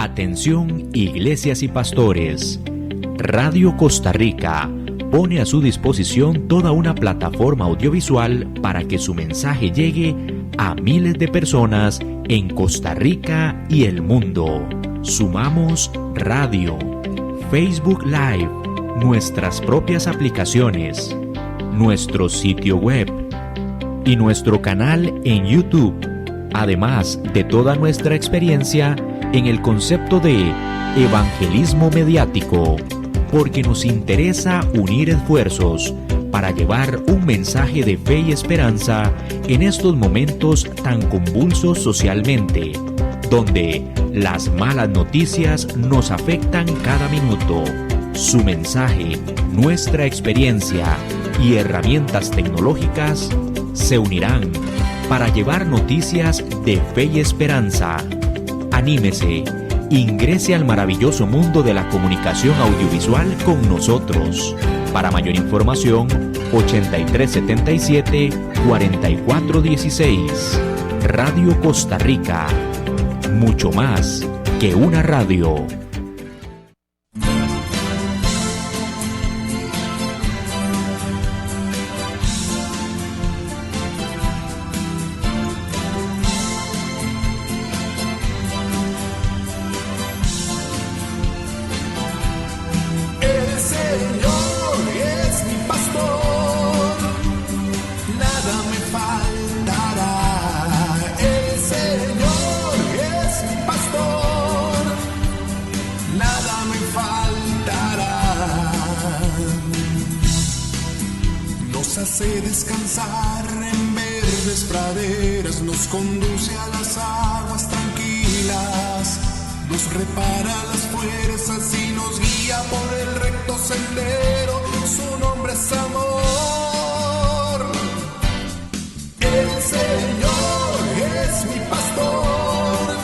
Atención, iglesias y pastores. Radio Costa Rica pone a su disposición toda una plataforma audiovisual para que su mensaje llegue a miles de personas en Costa Rica y el mundo. Sumamos radio, Facebook Live, nuestras propias aplicaciones, nuestro sitio web y nuestro canal en YouTube, además de toda nuestra experiencia en el concepto de evangelismo mediático, porque nos interesa unir esfuerzos para llevar un mensaje de fe y esperanza en estos momentos tan convulsos socialmente, donde las malas noticias nos afectan cada minuto. Su mensaje, nuestra experiencia y herramientas tecnológicas se unirán para llevar noticias de fe y esperanza. Anímese, ingrese al maravilloso mundo de la comunicación audiovisual con nosotros. Para mayor información, 8377-4416. Radio Costa Rica. Mucho más que una radio. Hace descansar en verdes praderas, nos conduce a las aguas tranquilas, nos repara las fuerzas y nos guía por el recto sendero, su nombre es amor. El Señor es mi pastor,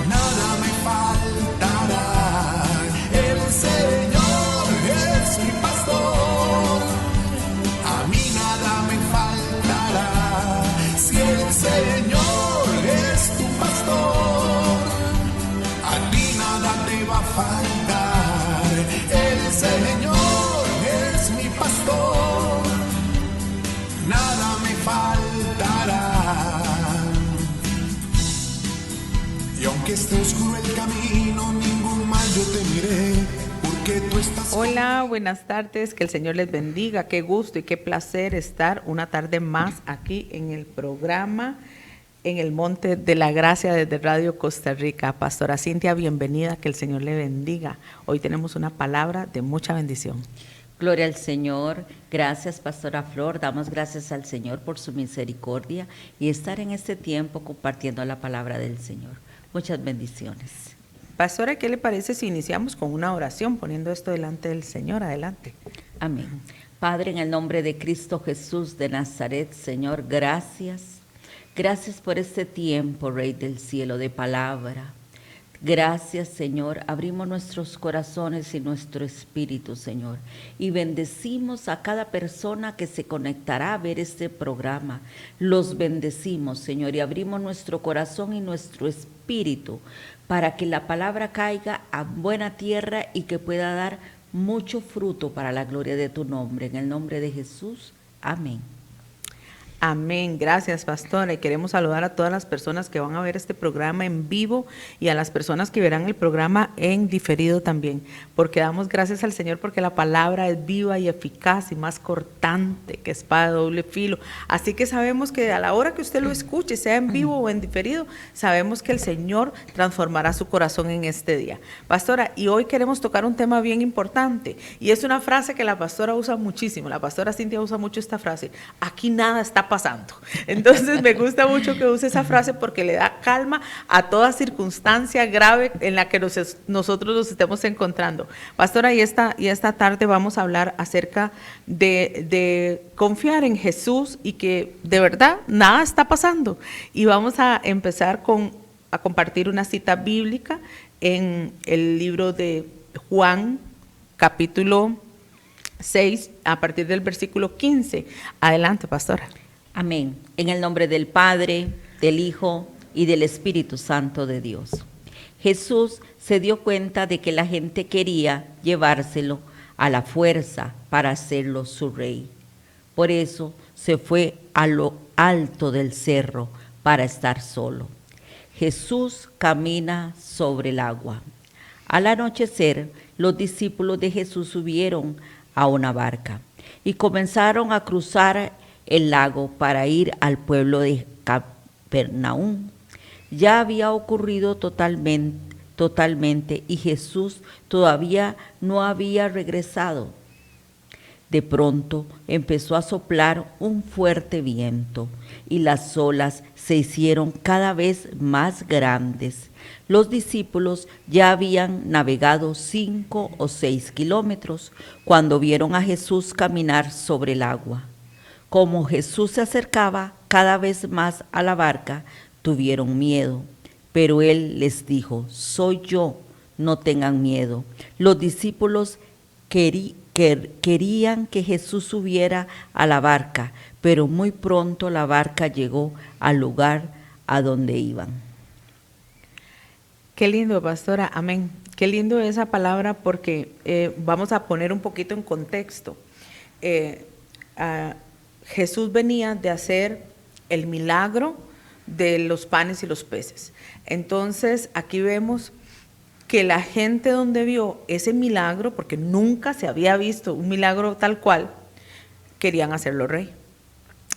nada me faltará. El Señor es mi pastor, Señor es tu pastor, a ti nada te va a faltar. El Señor es mi pastor, nada me faltará. Y aunque esté oscuro el camino, ningún mal yo temeré, porque tú estás. Hola, buenas tardes, que el Señor les bendiga. Qué gusto y qué placer estar una tarde más aquí en el programa En el Monte de la Gracia desde Radio Costa Rica. Pastora Cintia, bienvenida, que el Señor le bendiga. Hoy tenemos una palabra de mucha bendición. Gloria al Señor. Gracias, Pastora Flor. Damos gracias al Señor por su misericordia y estar en este tiempo compartiendo la palabra del Señor. Muchas bendiciones. Pastora, ¿qué le parece si iniciamos con una oración poniendo esto delante del Señor? Adelante. Amén. Padre, en el nombre de Cristo Jesús de Nazaret, Señor, gracias. Gracias por este tiempo, Rey del cielo, de palabra. Gracias, Señor. Abrimos nuestros corazones y nuestro espíritu, Señor, y bendecimos a cada persona que se conectará a ver este programa. Los bendecimos, Señor, y abrimos nuestro corazón y nuestro espíritu para que la palabra caiga a buena tierra y que pueda dar mucho fruto para la gloria de tu nombre. En el nombre de Jesús, amén. Amén, gracias, pastora, y queremos saludar a todas las personas que van a ver este programa en vivo y a las personas que verán el programa en diferido también, porque damos gracias al Señor porque la palabra es viva y eficaz y más cortante que espada de doble filo, así que sabemos que a la hora que usted lo escuche, sea en vivo o en diferido, sabemos que el Señor transformará su corazón en este día. Pastora, y hoy queremos tocar un tema bien importante, y es una frase que la pastora usa muchísimo, la pastora Cintia usa mucho esta frase: aquí nada está pasando. Entonces me gusta mucho que use esa frase porque le da calma a toda circunstancia grave en la que nosotros nos estemos encontrando. Pastora, y esta tarde vamos a hablar acerca de confiar en Jesús y que de verdad nada está pasando. Y vamos a empezar a compartir una cita bíblica en el libro de Juan, capítulo 6, a partir del versículo 15. Adelante, pastora. Amén. En el nombre del Padre, del Hijo y del Espíritu Santo de Dios. Jesús se dio cuenta de que la gente quería llevárselo a la fuerza para hacerlo su rey. Por eso se fue a lo alto del cerro para estar solo. Jesús camina sobre el agua. Al anochecer, los discípulos de Jesús subieron a una barca y comenzaron a cruzar el lago para ir al pueblo de Capernaum. Ya había ocurrido totalmente y Jesús todavía no había regresado. De pronto empezó a soplar un fuerte viento y las olas se hicieron cada vez más grandes. Los discípulos ya habían navegado 5 o 6 kilómetros cuando vieron a Jesús caminar sobre el agua. Como Jesús se acercaba cada vez más a la barca, tuvieron miedo, pero él les dijo: soy yo, no tengan miedo. Los discípulos querían que Jesús subiera a la barca, pero muy pronto la barca llegó al lugar a donde iban. Qué lindo, pastora, amén. Qué lindo esa palabra porque vamos a poner un poquito en contexto. Jesús venía de hacer el milagro de los panes y los peces. Entonces, aquí vemos que la gente donde vio ese milagro, porque nunca se había visto un milagro tal cual, querían hacerlo rey.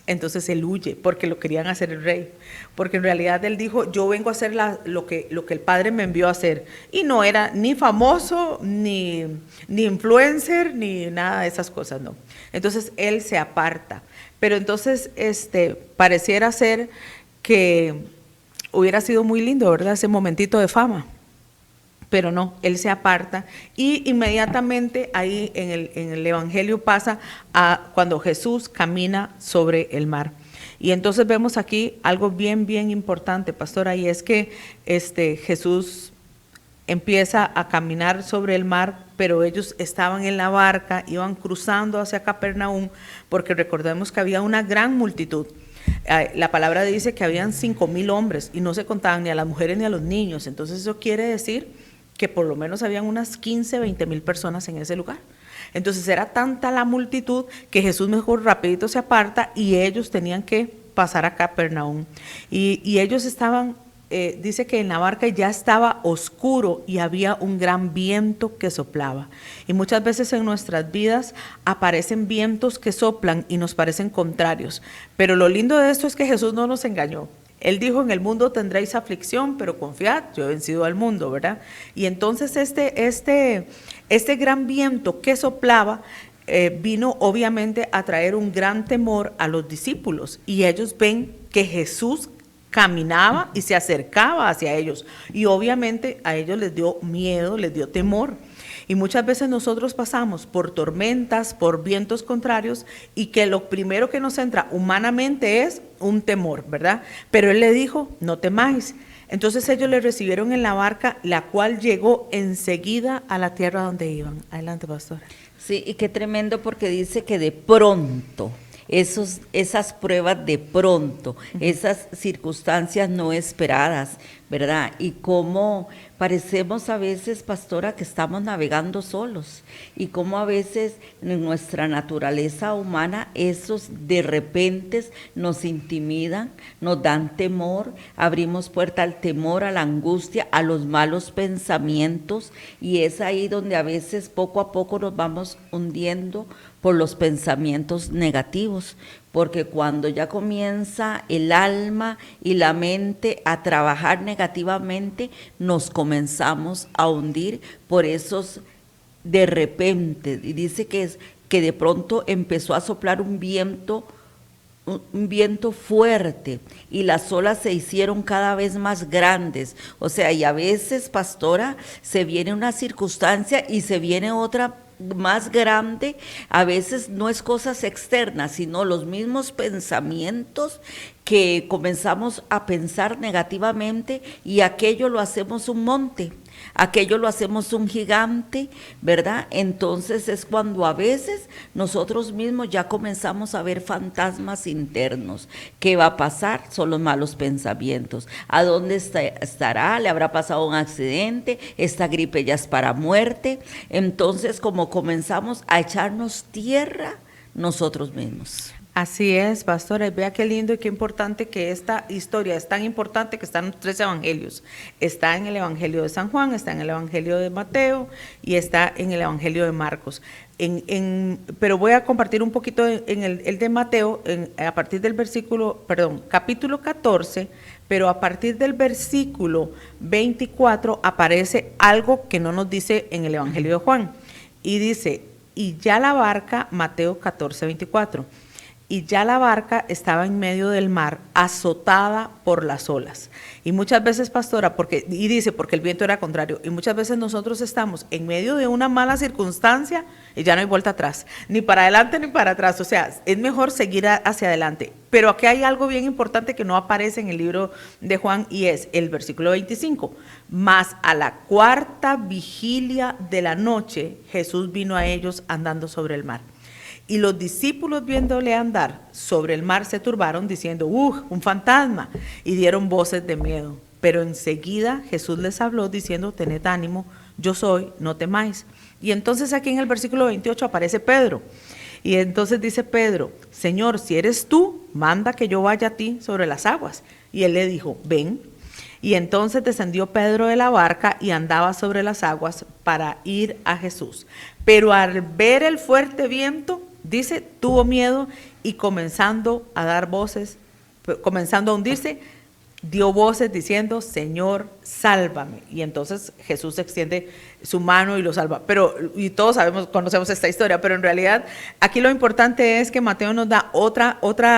Entonces él huye porque lo querían hacer el rey, porque en realidad él dijo: yo vengo a hacer lo que el Padre me envió a hacer, y no era ni famoso, ni influencer, ni nada de esas cosas, no. Entonces él se aparta, pero entonces pareciera ser que hubiera sido muy lindo, ¿verdad?, ese momentito de fama. Pero no, él se aparta y inmediatamente ahí en el Evangelio pasa a cuando Jesús camina sobre el mar. Y entonces vemos aquí algo bien, bien importante, pastora, y es que Jesús empieza a caminar sobre el mar, pero ellos estaban en la barca, iban cruzando hacia Capernaum, porque recordemos que había una gran multitud. La palabra dice que habían 5,000 hombres y no se contaban ni a las mujeres ni a los niños. Entonces eso quiere decir que por lo menos habían unas 15, 20,000 personas en ese lugar. Entonces era tanta la multitud que Jesús mejor rapidito se aparta y ellos tenían que pasar a Capernaum. Y ellos estaban, dice que en la barca ya estaba oscuro y había un gran viento que soplaba. Y muchas veces en nuestras vidas aparecen vientos que soplan y nos parecen contrarios. Pero lo lindo de esto es que Jesús no nos engañó. Él dijo: en el mundo tendréis aflicción, pero confiad, yo he vencido al mundo, ¿verdad? Y entonces este gran viento que soplaba vino obviamente a traer un gran temor a los discípulos. Y ellos ven que Jesús caminaba y se acercaba hacia ellos. Y obviamente a ellos les dio miedo, les dio temor. Y muchas veces nosotros pasamos por tormentas, por vientos contrarios, y que lo primero que nos entra humanamente es un temor, ¿verdad? Pero él le dijo: no temáis. Entonces ellos le recibieron en la barca, la cual llegó enseguida a la tierra donde iban. Adelante, pastora. Sí, y qué tremendo, porque dice que de pronto, esas pruebas de pronto, esas circunstancias no esperadas, ¿verdad? Y cómo parecemos a veces, pastora, que estamos navegando solos, y cómo a veces en nuestra naturaleza humana esos de repente nos intimidan, nos dan temor, abrimos puerta al temor, a la angustia, a los malos pensamientos, y es ahí donde a veces poco a poco nos vamos hundiendo por los pensamientos negativos, porque cuando ya comienza el alma y la mente a trabajar negativamente, nos comenzamos a hundir por esos de repente. Y dice que de pronto empezó a soplar un viento fuerte y las olas se hicieron cada vez más grandes. O sea, y a veces, pastora, se viene una circunstancia y se viene otra más grande. A veces no es cosas externas, sino los mismos pensamientos que comenzamos a pensar negativamente y aquello lo hacemos un monte, aquello lo hacemos un gigante, ¿verdad? Entonces es cuando a veces nosotros mismos ya comenzamos a ver fantasmas internos. ¿Qué va a pasar? Son los malos pensamientos. ¿A dónde estará? ¿Le habrá pasado un accidente? ¿Esta gripe ya es para muerte? Entonces, como comenzamos a echarnos tierra nosotros mismos. Así es, pastora, y vea qué lindo y qué importante que esta historia es tan importante que está en 3 evangelios. Está en el Evangelio de San Juan, está en el Evangelio de Mateo y está en el Evangelio de Marcos. Pero voy a compartir un poquito en el de Mateo, a partir del capítulo 14, pero a partir del versículo 24 aparece algo que no nos dice en el Evangelio de Juan. Y dice, y ya la barca, Mateo 14, 24. Y ya la barca estaba en medio del mar, azotada por las olas. Y muchas veces, pastora, porque el viento era contrario, y muchas veces nosotros estamos en medio de una mala circunstancia y ya no hay vuelta atrás, ni para adelante ni para atrás. O sea, es mejor seguir hacia adelante. Pero aquí hay algo bien importante que no aparece en el libro de Juan, y es el versículo 25. Mas a la 4ª vigilia de la noche, Jesús vino a ellos andando sobre el mar. Y los discípulos, viéndole andar sobre el mar, se turbaron, diciendo, un fantasma, y dieron voces de miedo. Pero enseguida Jesús les habló, diciendo, tened ánimo, yo soy, no temáis. Y entonces aquí en el versículo 28 aparece Pedro. Y entonces dice Pedro, Señor, si eres tú, manda que yo vaya a ti sobre las aguas. Y él le dijo, ven. Y entonces descendió Pedro de la barca y andaba sobre las aguas para ir a Jesús. Pero al ver el fuerte viento, dice, tuvo miedo y comenzando a hundirse, dio voces diciendo, Señor, sálvame. Y entonces Jesús extiende su mano y lo salva. Y todos conocemos esta historia, pero en realidad aquí lo importante es que Mateo nos da otra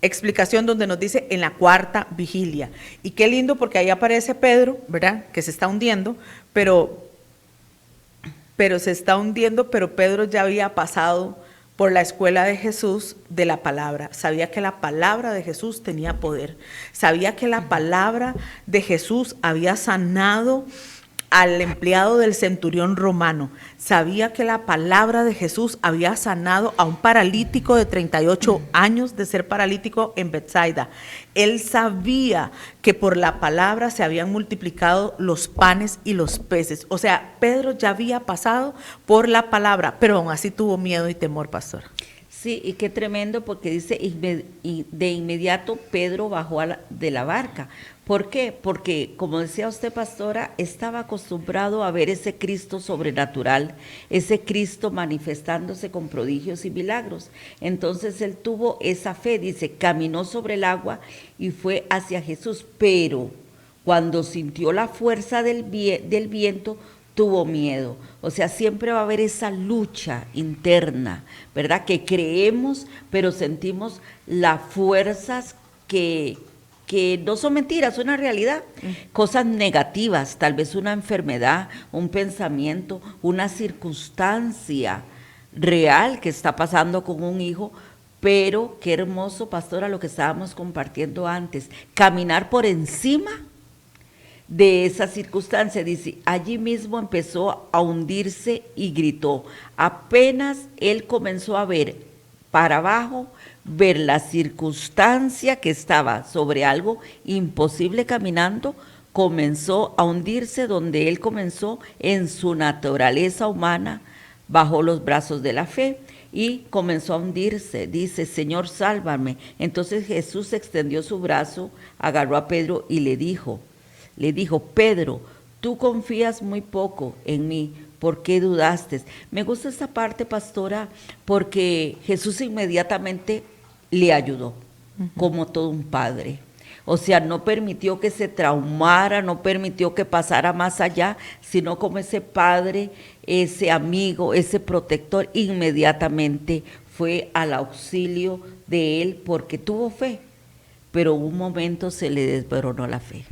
explicación donde nos dice en la 4ª vigilia. Y qué lindo porque ahí aparece Pedro, ¿verdad? Que se está hundiendo, pero se está hundiendo, pero Pedro ya había pasado por la escuela de Jesús de la palabra. Sabía que la palabra de Jesús tenía poder. Sabía que la palabra de Jesús había sanado al empleado del centurión romano. Sabía que la palabra de Jesús había sanado a un paralítico de 38 años de ser paralítico en Betsaida. Él sabía que por la palabra se habían multiplicado los panes y los peces. O sea, Pedro ya había pasado por la palabra, pero aún así tuvo miedo y temor, pastor. Sí, y qué tremendo, porque dice, y de inmediato Pedro bajó de la barca. ¿Por qué? Porque, como decía usted, pastora, estaba acostumbrado a ver ese Cristo sobrenatural, ese Cristo manifestándose con prodigios y milagros. Entonces él tuvo esa fe, dice, caminó sobre el agua y fue hacia Jesús, pero cuando sintió la fuerza del viento, tuvo miedo. O sea, siempre va a haber esa lucha interna, ¿verdad? Que creemos, pero sentimos las fuerzas que no son mentiras, son una realidad. Cosas negativas, tal vez una enfermedad, un pensamiento, una circunstancia real que está pasando con un hijo. Pero qué hermoso, pastora, lo que estábamos compartiendo antes, caminar por encima de esa circunstancia. Dice, allí mismo empezó a hundirse y gritó. Apenas él comenzó a ver para abajo, ver la circunstancia que estaba sobre algo imposible caminando, comenzó a hundirse, donde él comenzó en su naturaleza humana, bajo los brazos de la fe, y comenzó a hundirse. Dice, Señor, sálvame. Entonces Jesús extendió su brazo, agarró a Pedro y le dijo, Pedro, tú confías muy poco en mí, ¿por qué dudaste? Me gusta esta parte, pastora, porque Jesús inmediatamente le ayudó, como todo un padre. O sea, no permitió que se traumara, no permitió que pasara más allá, sino como ese padre, ese amigo, ese protector, inmediatamente fue al auxilio de él porque tuvo fe, pero un momento se le desboronó la fe.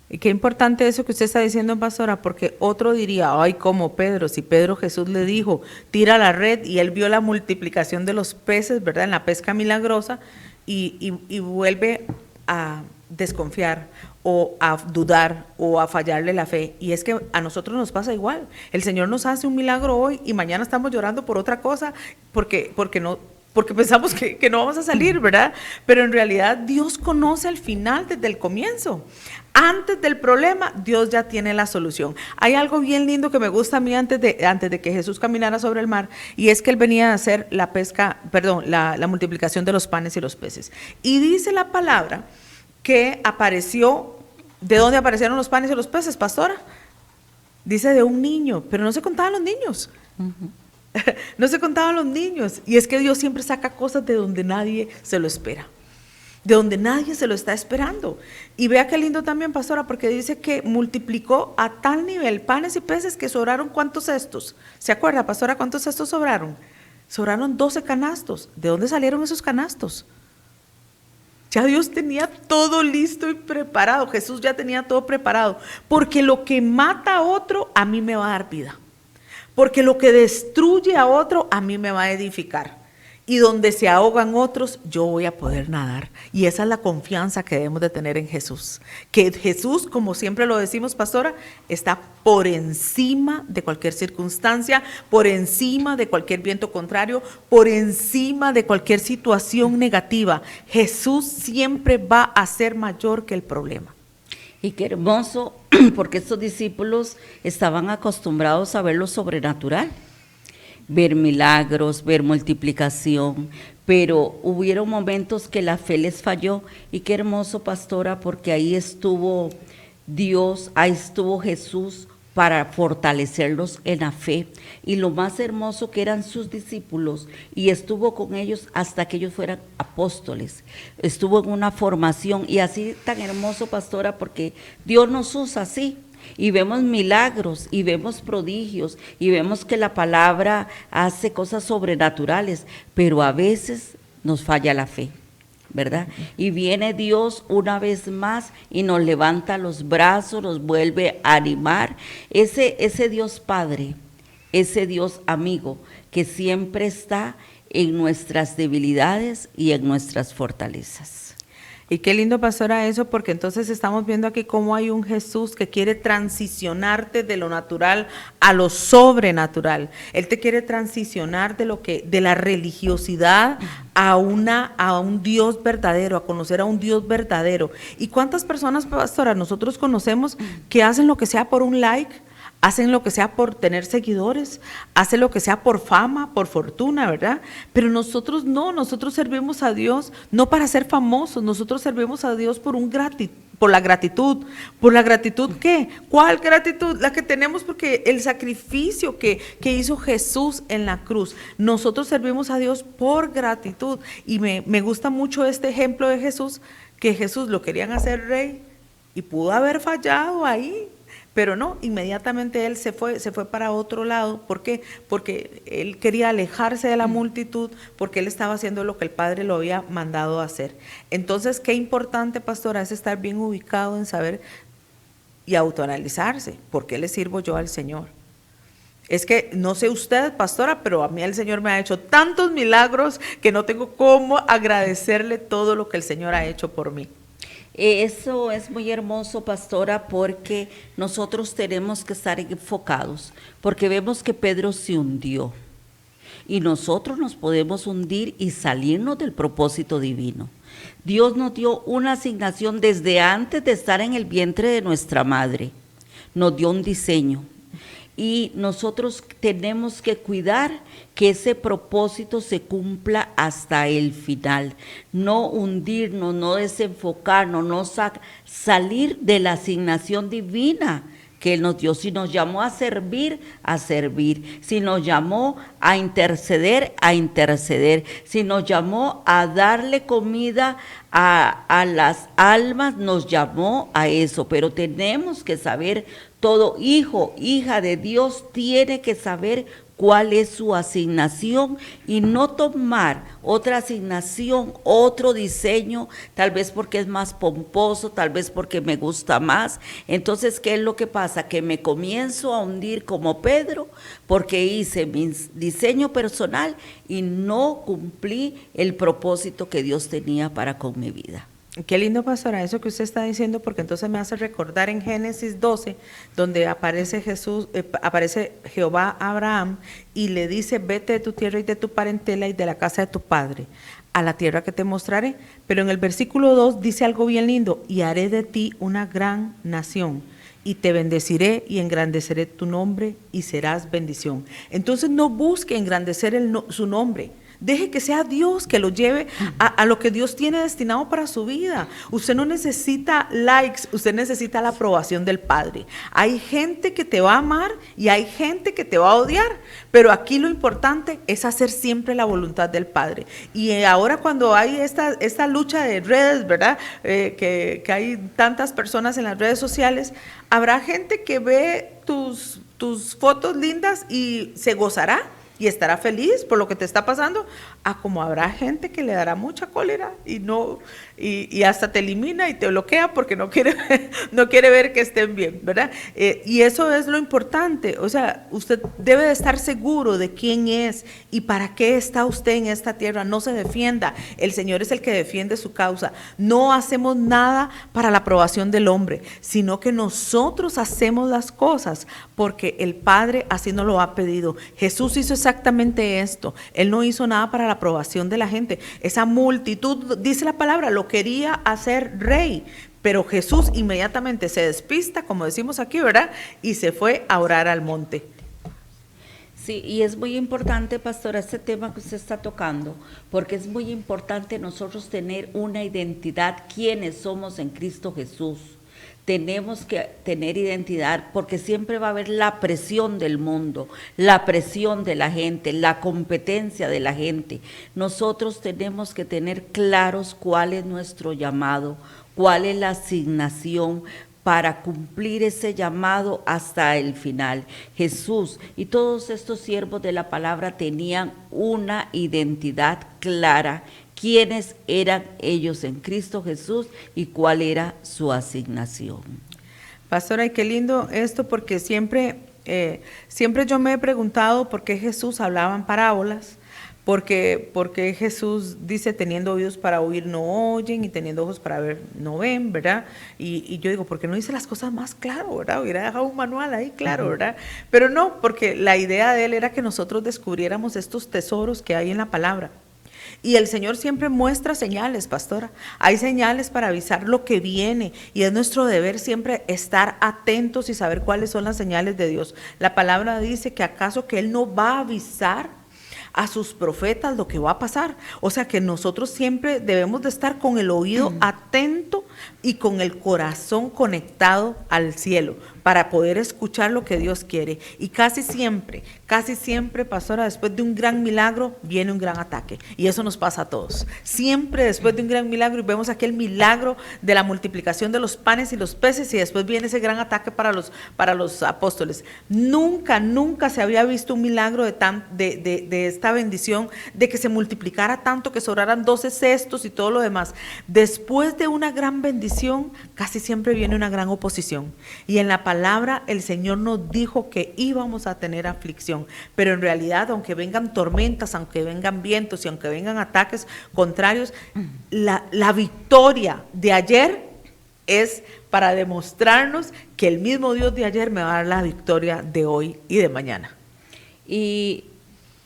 Y qué importante eso que usted está diciendo, pastora, porque otro diría, ay, como Pedro, si Pedro Jesús le dijo, tira la red, y él vio la multiplicación de los peces, ¿verdad?, en la pesca milagrosa, y vuelve a desconfiar o a dudar o a fallarle la fe. Y es que a nosotros nos pasa igual. El Señor nos hace un milagro hoy y mañana estamos llorando por otra cosa porque pensamos que no vamos a salir, ¿verdad? Pero en realidad Dios conoce el final desde el comienzo. Antes del problema, Dios ya tiene la solución. Hay algo bien lindo que me gusta a mí antes de que Jesús caminara sobre el mar, y es que Él venía a hacer la multiplicación de los panes y los peces. Y dice la palabra que apareció, ¿de dónde aparecieron los panes y los peces, pastora? Dice de un niño, pero no se contaban los niños. No se contaban los niños. Y es que Dios siempre saca cosas de donde nadie se lo espera, de donde nadie se lo está esperando. Y vea qué lindo también, pastora, porque dice que multiplicó a tal nivel panes y peces que sobraron, ¿cuántos cestos? ¿Se acuerda, pastora, cuántos cestos sobraron? Sobraron 12 canastos. ¿De dónde salieron esos canastos? Ya Dios tenía todo listo y preparado. Jesús ya tenía todo preparado. Porque lo que mata a otro, a mí me va a dar vida. Porque lo que destruye a otro, a mí me va a edificar. Y donde se ahogan otros, yo voy a poder nadar. Y esa es la confianza que debemos de tener en Jesús. Que Jesús, como siempre lo decimos, pastora, está por encima de cualquier circunstancia, por encima de cualquier viento contrario, por encima de cualquier situación negativa. Jesús siempre va a ser mayor que el problema. Y qué hermoso, porque estos discípulos estaban acostumbrados a ver lo sobrenatural, ver milagros, ver multiplicación, pero hubieron momentos que la fe les falló. Y qué hermoso, pastora, porque ahí estuvo Dios, ahí estuvo Jesús para fortalecerlos en la fe. Y lo más hermoso que eran sus discípulos, y estuvo con ellos hasta que ellos fueran apóstoles. Estuvo en una formación, y así tan hermoso, pastora, porque Dios nos usa así. Y vemos milagros, y vemos prodigios, y vemos que la palabra hace cosas sobrenaturales, pero a veces nos falla la fe, ¿verdad? Y viene Dios una vez más y nos levanta los brazos, nos vuelve a animar. Ese Dios Padre, ese Dios amigo, que siempre está en nuestras debilidades y en nuestras fortalezas. Y qué lindo, pastora, eso, porque entonces estamos viendo aquí cómo hay un Jesús que quiere transicionarte de lo natural a lo sobrenatural. Él te quiere transicionar de la religiosidad a un Dios verdadero, a conocer a un Dios verdadero. ¿Y cuántas personas, pastora, nosotros conocemos que hacen lo que sea por un like? Hacen lo que sea por tener seguidores, hacen lo que sea por fama, por fortuna, ¿verdad? Pero nosotros no, nosotros servimos a Dios no para ser famosos, nosotros servimos a Dios por la gratitud. ¿Por la gratitud qué? ¿Cuál gratitud? La que tenemos porque el sacrificio que hizo Jesús en la cruz. Nosotros servimos a Dios por gratitud. Y me gusta mucho este ejemplo de Jesús, que Jesús lo querían hacer rey y pudo haber fallado ahí. Pero no, inmediatamente él se fue para otro lado. ¿Por qué? Porque él quería alejarse de la multitud, porque él estaba haciendo lo que el Padre lo había mandado a hacer. Entonces, qué importante, pastora, es estar bien ubicado en saber y autoanalizarse. ¿Por qué le sirvo yo al Señor? Es que no sé usted, pastora, pero a mí el Señor me ha hecho tantos milagros que no tengo cómo agradecerle todo lo que el Señor ha hecho por mí. Eso es muy hermoso, pastora, porque nosotros tenemos que estar enfocados, porque vemos que Pedro se hundió y nosotros nos podemos hundir y salirnos del propósito divino. Dios nos dio una asignación desde antes de estar en el vientre de nuestra madre, nos dio un diseño. Y nosotros tenemos que cuidar que ese propósito se cumpla hasta el final. No hundirnos, no desenfocarnos, no salir de la asignación divina que Él nos dio. Si nos llamó a servir, a servir. Si nos llamó a interceder, a interceder. Si nos llamó a darle comida a las almas, nos llamó a eso. Pero tenemos que saber, todo hijo, hija de Dios tiene que saber cuál es su asignación y no tomar otra asignación, otro diseño, tal vez porque es más pomposo, tal vez porque me gusta más. Entonces, ¿qué es lo que pasa? Que me comienzo a hundir como Pedro porque hice mi diseño personal y no cumplí el propósito que Dios tenía para con mi vida. Qué lindo, pastora, eso que usted está diciendo, porque entonces me hace recordar en Génesis 12, donde aparece aparece Jehová a Abraham y le dice: vete de tu tierra y de tu parentela y de la casa de tu padre a la tierra que te mostraré. Pero en el versículo 2 dice algo bien lindo: y haré de ti una gran nación, y te bendeciré y engrandeceré tu nombre y serás bendición. Entonces no busque engrandecer su nombre. Deje que sea Dios que lo lleve a lo que Dios tiene destinado para su vida. Usted no necesita likes, usted necesita la aprobación del Padre. Hay gente que te va a amar y hay gente que te va a odiar, pero aquí lo importante es hacer siempre la voluntad del Padre. Y ahora cuando hay esta lucha de redes, ¿verdad? Que hay tantas personas en las redes sociales, habrá gente que ve tus fotos lindas y se gozará y estará feliz por lo que te está pasando, como habrá gente que le dará mucha cólera y hasta te elimina y te bloquea porque no quiere ver que estén bien, ¿verdad? Y eso es lo importante. O sea, usted debe de estar seguro de quién es y para qué está usted en esta tierra. No se defienda, el Señor es el que defiende su causa. No hacemos nada para la aprobación del hombre, sino que nosotros hacemos las cosas porque el Padre así nos lo ha pedido. Jesús hizo exactamente esto. Él no hizo nada para la aprobación de la gente. Esa multitud, dice la palabra, lo quería hacer rey, pero Jesús inmediatamente se despista, como decimos aquí, ¿verdad? Y se fue a orar al monte. Sí, y es muy importante, pastora, este tema que usted está tocando, porque es muy importante nosotros tener una identidad, quiénes somos en Cristo Jesús. Tenemos que tener identidad porque siempre va a haber la presión del mundo, la presión de la gente, la competencia de la gente. Nosotros tenemos que tener claros cuál es nuestro llamado, cuál es la asignación para cumplir ese llamado hasta el final. Jesús y todos estos siervos de la palabra tenían una identidad clara, quiénes eran ellos en Cristo Jesús y cuál era su asignación. Pastora, y qué lindo esto, porque siempre yo me he preguntado por qué Jesús hablaba en parábolas, porque Jesús dice: teniendo oídos para oír no oyen y teniendo ojos para ver no ven, ¿verdad? Y yo digo, ¿por qué no dice las cosas más claro, verdad? Hubiera dejado un manual ahí claro, ¿verdad? Pero no, porque la idea de él era que nosotros descubriéramos estos tesoros que hay en la palabra. Y el Señor siempre muestra señales, pastora. Hay señales para avisar lo que viene y es nuestro deber siempre estar atentos y saber cuáles son las señales de Dios. La palabra dice que acaso que Él no va a avisar a sus profetas lo que va a pasar. O sea que nosotros siempre debemos de estar con el oído atento y con el corazón conectado al cielo para poder escuchar lo que Dios quiere. Y casi siempre, pastora, después de un gran milagro viene un gran ataque. Y eso nos pasa a todos. Siempre después de un gran milagro, y vemos aquel milagro de la multiplicación de los panes y los peces, y después viene ese gran ataque para los apóstoles. Nunca se había visto un milagro de esta bendición, de que se multiplicara tanto, que sobraran 12 cestos y todo lo demás. Después de una gran bendición, casi siempre viene una gran oposición. Y en la palabra el Señor nos dijo que íbamos a tener aflicción, pero en realidad, aunque vengan tormentas, aunque vengan vientos y aunque vengan ataques contrarios, la victoria de ayer es para demostrarnos que el mismo Dios de ayer me va a dar la victoria de hoy y de mañana. Y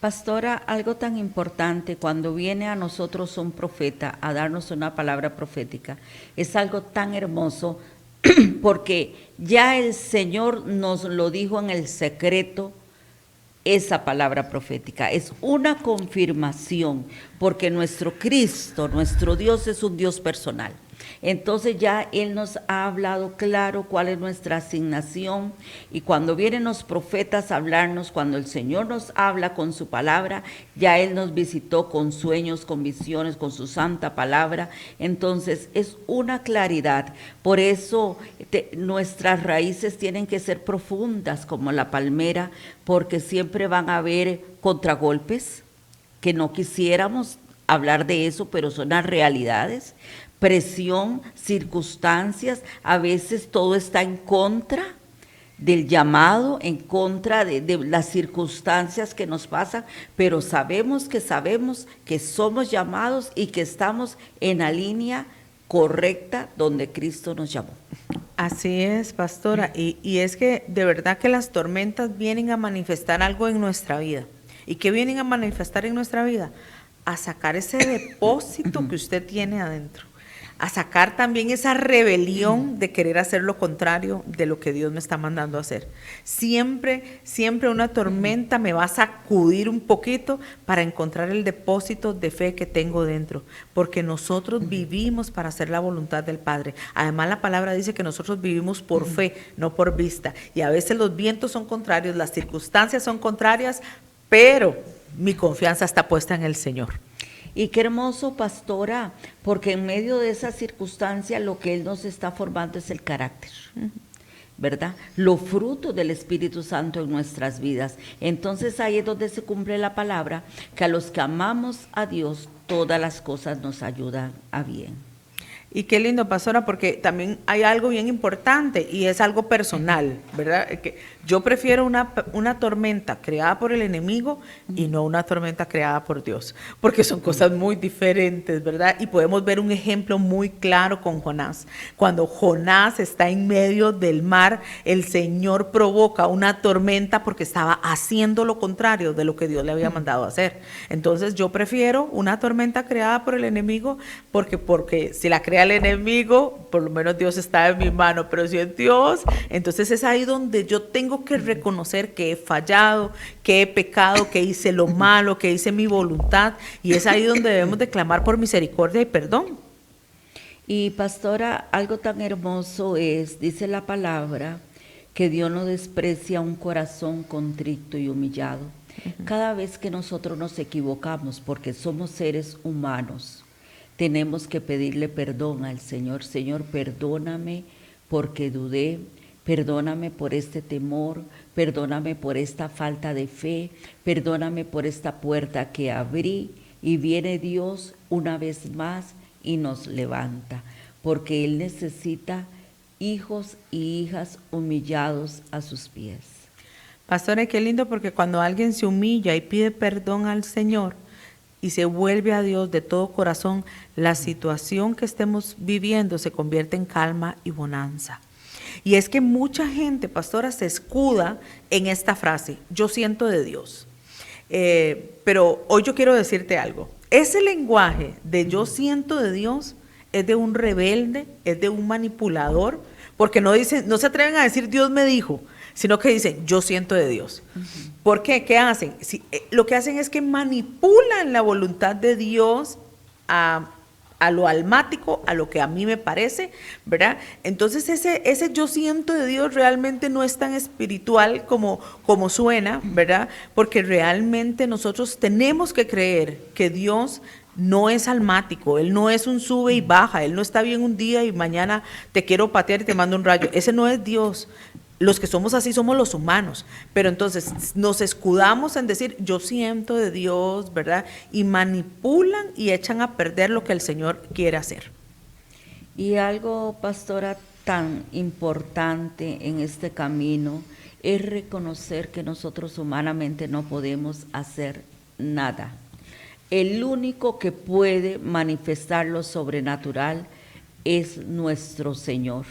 pastora, algo tan importante cuando viene a nosotros un profeta a darnos una palabra profética, es algo tan hermoso porque ya el Señor nos lo dijo en el secreto, esa palabra profética. Es una confirmación, porque nuestro Cristo, nuestro Dios es un Dios personal. Entonces ya Él nos ha hablado claro cuál es nuestra asignación, y cuando vienen los profetas a hablarnos, cuando el Señor nos habla con su palabra, ya Él nos visitó con sueños, con visiones, con su santa palabra. Entonces es una claridad. Por eso nuestras raíces tienen que ser profundas como la palmera, porque siempre van a haber contragolpes que no quisiéramos hablar de eso, pero son las realidades. Presión, circunstancias, a veces todo está en contra del llamado, en contra de las circunstancias que nos pasan, pero sabemos que somos llamados y que estamos en la línea correcta donde Cristo nos llamó. Así es, pastora, y es que de verdad que las tormentas vienen a manifestar algo en nuestra vida. ¿Y qué vienen a manifestar en nuestra vida? A sacar ese depósito que usted tiene adentro, a sacar también esa rebelión de querer hacer lo contrario de lo que Dios me está mandando a hacer. Siempre una tormenta me va a sacudir un poquito para encontrar el depósito de fe que tengo dentro, porque nosotros vivimos para hacer la voluntad del Padre. Además, la palabra dice que nosotros vivimos por fe, no por vista, y a veces los vientos son contrarios, las circunstancias son contrarias, pero mi confianza está puesta en el Señor. Y qué hermoso, pastora, porque en medio de esa circunstancia lo que Él nos está formando es el carácter, ¿verdad? Los frutos del Espíritu Santo en nuestras vidas. Entonces ahí es donde se cumple la palabra, que a los que amamos a Dios, todas las cosas nos ayudan a bien. Y qué lindo, pastora, porque también hay algo bien importante y es algo personal, ¿verdad? Que yo prefiero una tormenta creada por el enemigo y no una tormenta creada por Dios, porque son cosas muy diferentes, ¿verdad? Y podemos ver un ejemplo muy claro con Jonás. Cuando Jonás está en medio del mar, el Señor provoca una tormenta porque estaba haciendo lo contrario de lo que Dios le había mandado a hacer. Entonces yo prefiero una tormenta creada por el enemigo porque si la crea el enemigo, por lo menos Dios está en mi mano, pero si es Dios, entonces es ahí donde yo tengo que reconocer que he fallado, que he pecado, que hice lo malo, que hice mi voluntad, y es ahí donde debemos de clamar por misericordia y perdón. Y pastora, algo tan hermoso es, dice la palabra, que Dios no desprecia un corazón contrito y humillado. Cada vez que nosotros nos equivocamos, porque somos seres humanos, tenemos que pedirle perdón al Señor. Señor, perdóname porque dudé, perdóname por este temor, perdóname por esta falta de fe, perdóname por esta puerta que abrí, y viene Dios una vez más y nos levanta, porque Él necesita hijos y hijas humillados a sus pies. Pastora, qué lindo, porque cuando alguien se humilla y pide perdón al Señor y se vuelve a Dios de todo corazón, la situación que estemos viviendo se convierte en calma y bonanza. Y es que mucha gente, pastora, se escuda en esta frase: yo siento de Dios. Pero hoy yo quiero decirte algo. Ese lenguaje de yo siento de Dios es de un rebelde, es de un manipulador, porque no se atreven a decir Dios me dijo, sino que dicen yo siento de Dios. ¿Por qué? ¿Qué hacen? Lo que hacen es que manipulan la voluntad de Dios a lo almático, a lo que a mí me parece, ¿verdad? Entonces ese yo siento de Dios realmente no es tan espiritual como suena, ¿verdad? Porque realmente nosotros tenemos que creer que Dios no es almático, Él no es un sube y baja, Él no está bien un día y mañana te quiero patear y te mando un rayo. Ese no es Dios. Los que somos así somos los humanos, pero entonces nos escudamos en decir yo siento de Dios, ¿verdad? Y manipulan y echan a perder lo que el Señor quiere hacer. Y algo, pastora, tan importante en este camino es reconocer que nosotros humanamente no podemos hacer nada. El único que puede manifestar lo sobrenatural es nuestro Señor.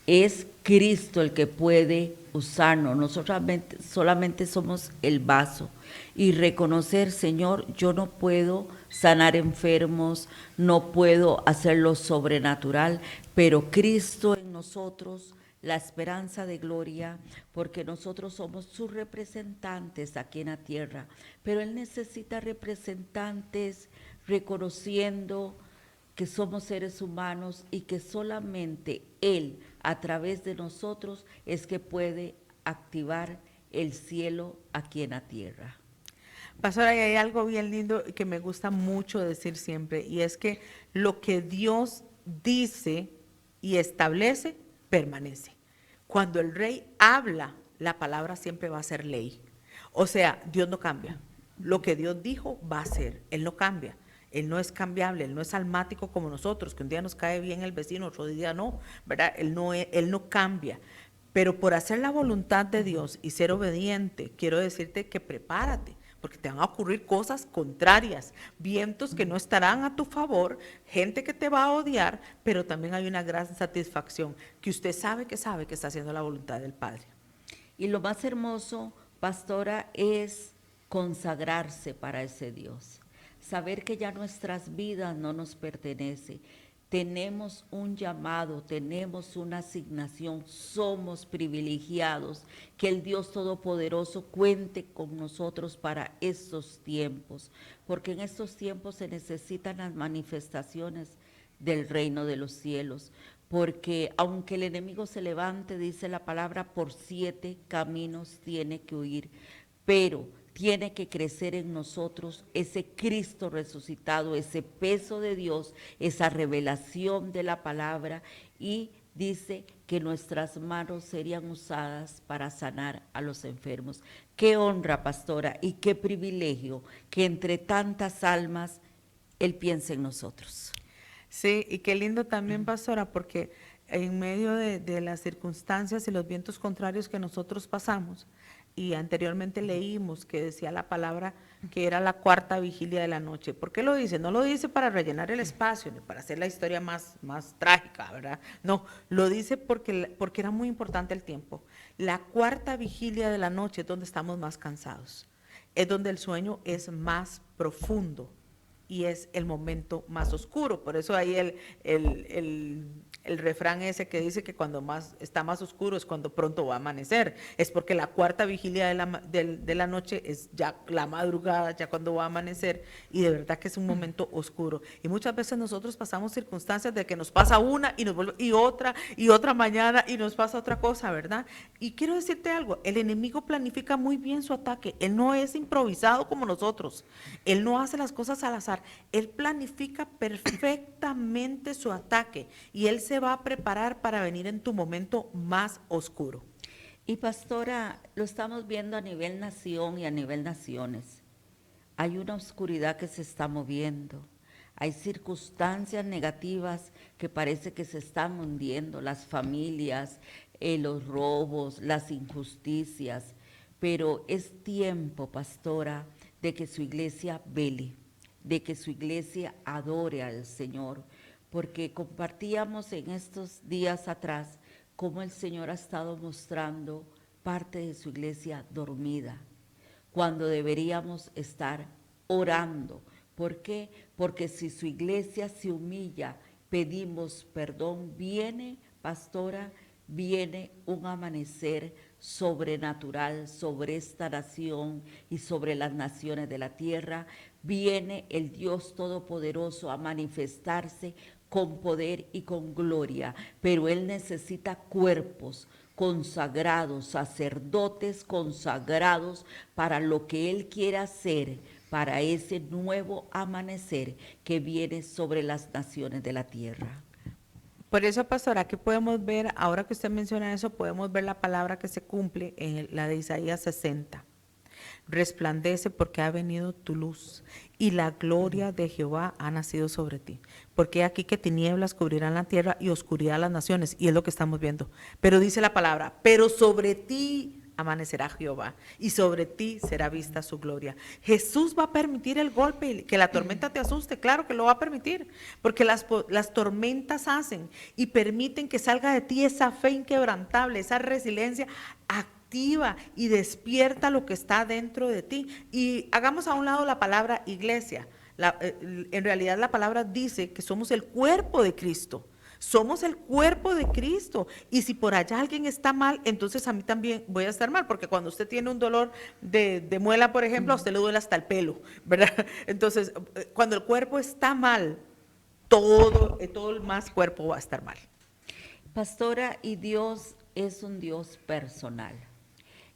Es Cristo el que puede usarnos. Nosotros solamente somos el vaso. Y reconocer, Señor, yo no puedo sanar enfermos, no puedo hacer lo sobrenatural, pero Cristo en nosotros, la esperanza de gloria, porque nosotros somos sus representantes aquí en la tierra, pero Él necesita representantes reconociendo que somos seres humanos y que solamente Él, a través de nosotros, es que puede activar el cielo aquí en la tierra. Pastora, y hay algo bien lindo que me gusta mucho decir siempre, y es que lo que Dios dice y establece, permanece. Cuando el rey habla, la palabra siempre va a ser ley. O sea, Dios no cambia. Lo que Dios dijo va a ser, Él no cambia. Él no es cambiable, Él no es almático como nosotros, que un día nos cae bien el vecino, otro día no, ¿verdad? Él no cambia. Pero por hacer la voluntad de Dios y ser obediente, quiero decirte que prepárate, porque te van a ocurrir cosas contrarias, vientos que no estarán a tu favor, gente que te va a odiar, pero también hay una gran satisfacción, que usted sabe que está haciendo la voluntad del Padre. Y lo más hermoso, pastora, es consagrarse para ese Dios. Saber que ya nuestras vidas no nos pertenece. Tenemos un llamado, tenemos una asignación, somos privilegiados, que el Dios Todopoderoso cuente con nosotros para estos tiempos, porque en estos tiempos se necesitan las manifestaciones del reino de los cielos, porque aunque el enemigo se levante, dice la palabra, por 7 caminos tiene que huir, pero tiene que crecer en nosotros ese Cristo resucitado, ese peso de Dios, esa revelación de la palabra, y dice que nuestras manos serían usadas para sanar a los enfermos. Qué honra, pastora, y qué privilegio que entre tantas almas Él piense en nosotros. Sí, y qué lindo también, pastora, porque en medio de las circunstancias y los vientos contrarios que nosotros pasamos, y anteriormente leímos que decía la palabra que era la 4ª vigilia de la noche. ¿Por qué lo dice? No lo dice para rellenar el espacio, ni para hacer la historia más trágica, ¿verdad? No, lo dice porque era muy importante el tiempo. La 4ª vigilia de la noche es donde estamos más cansados, es donde el sueño es más profundo y es el momento más oscuro. Por eso ahí el refrán ese que dice que cuando está más oscuro es cuando pronto va a amanecer. Es porque la 4ª vigilia de la noche es ya la madrugada, ya cuando va a amanecer, y de verdad que es un momento oscuro. Y muchas veces nosotros pasamos circunstancias de que nos pasa una y nos vuelve y otra mañana y nos pasa otra cosa, ¿verdad? Y quiero decirte algo, el enemigo planifica muy bien su ataque. Él no es improvisado como nosotros. Él no hace las cosas al azar. Él planifica perfectamente su ataque y él se va a preparar para venir en tu momento más oscuro. Y pastora, lo estamos viendo a nivel nación y a nivel naciones. Hay una oscuridad que se está moviendo. Hay circunstancias negativas que parece que se están hundiendo, las familias, los robos, las injusticias. Pero es tiempo, pastora, de que su iglesia vele, de que su iglesia adore al Señor, porque compartíamos en estos días atrás cómo el Señor ha estado mostrando parte de su iglesia dormida, cuando deberíamos estar orando. ¿Por qué? Porque si su iglesia se humilla, pedimos perdón, viene, pastora, viene un amanecer sobrenatural sobre esta nación y sobre las naciones de la tierra. Viene el Dios Todopoderoso a manifestarse con poder y con gloria, pero Él necesita cuerpos consagrados, sacerdotes consagrados para lo que Él quiere hacer, para ese nuevo amanecer que viene sobre las naciones de la tierra. Por eso, pastora, aquí podemos ver, ahora que usted menciona eso, podemos ver la palabra que se cumple en la de Isaías 60. Resplandece porque ha venido tu luz y la gloria de Jehová ha nacido sobre ti. Porque aquí que tinieblas cubrirán la tierra y oscuridad las naciones, y es lo que estamos viendo. Pero dice la palabra, pero sobre ti amanecerá Jehová y sobre ti será vista su gloria. Jesús va a permitir el golpe, que la tormenta te asuste, claro que lo va a permitir, porque las tormentas hacen y permiten que salga de ti esa fe inquebrantable, esa resiliencia activa y despierta lo que está dentro de ti. Y hagamos a un lado la palabra iglesia. En realidad la palabra dice que somos el cuerpo de Cristo. Somos el cuerpo de Cristo, y si por allá alguien está mal, entonces a mí también voy a estar mal, porque cuando usted tiene un dolor de muela, por ejemplo, a usted le duele hasta el pelo, ¿verdad? Entonces, cuando el cuerpo está mal, todo el más cuerpo va a estar mal. Pastora, y Dios es un Dios personal.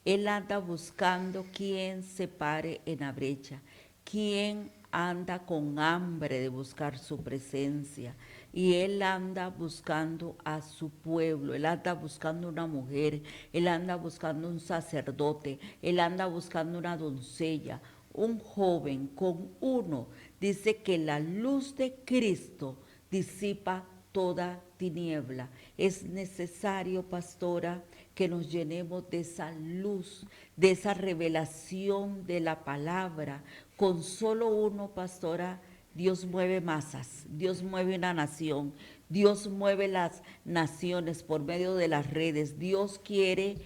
Él anda buscando quién se pare en la brecha, quién anda con hambre de buscar su presencia. Y Él anda buscando a su pueblo, Él anda buscando una mujer, Él anda buscando un sacerdote, Él anda buscando una doncella, un joven con uno. Dice que la luz de Cristo disipa toda tiniebla. Es necesario, pastora, que nos llenemos de esa luz, de esa revelación de la palabra. Con solo uno, pastora, Dios mueve masas, Dios mueve una nación, Dios mueve las naciones por medio de las redes. Dios quiere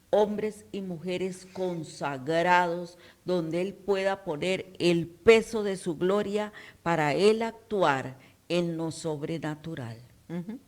hombres y mujeres consagrados, donde Él pueda poner el peso de su gloria para Él actuar en lo sobrenatural. Ujú.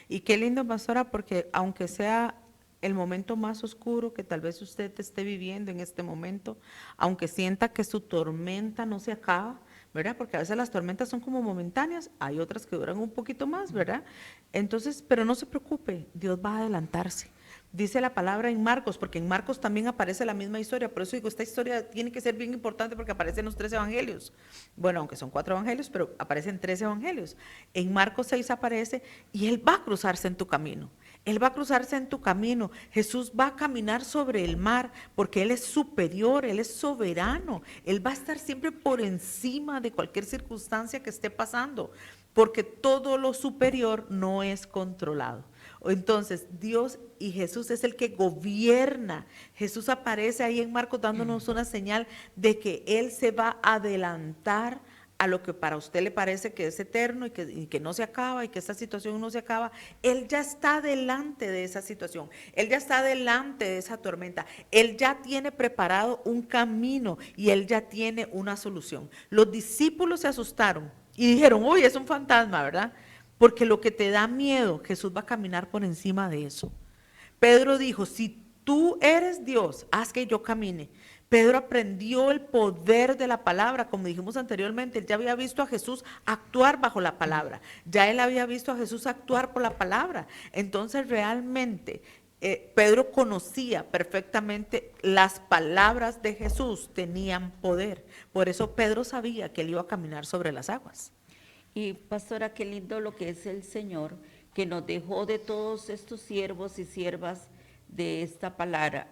Y qué lindo, pastora, porque aunque sea el momento más oscuro que tal vez usted esté viviendo en este momento, aunque sienta que su tormenta no se acaba, ¿verdad? Porque a veces las tormentas son como momentáneas, hay otras que duran un poquito más, ¿verdad? Entonces, pero no se preocupe, Dios va a adelantarse. Dice la palabra en Marcos, porque en Marcos también aparece la misma historia, por eso digo, esta historia tiene que ser bien importante porque aparece en los 3 evangelios. Bueno, aunque son 4 evangelios, pero aparecen 3 evangelios. En Marcos 6 aparece y Él va a cruzarse en tu camino. Él va a cruzarse en tu camino. Jesús va a caminar sobre el mar porque Él es superior, Él es soberano. Él va a estar siempre por encima de cualquier circunstancia que esté pasando, porque todo lo superior no es controlado. Entonces, Dios y Jesús es el que gobierna. Jesús aparece ahí en Marcos dándonos una señal de que Él se va a adelantar a lo que para usted le parece que es eterno y que no se acaba y que esta situación no se acaba. Él ya está delante de esa situación, Él ya está delante de esa tormenta, Él ya tiene preparado un camino y Él ya tiene una solución. Los discípulos se asustaron y dijeron, uy, es un fantasma, ¿verdad? Porque lo que te da miedo, Jesús va a caminar por encima de eso. Pedro dijo, si tú eres Dios, haz que yo camine. Pedro aprendió el poder de la palabra, como dijimos anteriormente, él ya había visto a Jesús actuar bajo la palabra, ya él había visto a Jesús actuar por la palabra. Entonces realmente Pedro conocía perfectamente las palabras de Jesús, tenían poder. Por eso Pedro sabía que él iba a caminar sobre las aguas. Y pastora, qué lindo lo que es el Señor, que nos dejó de todos estos siervos y siervas de esta palabra,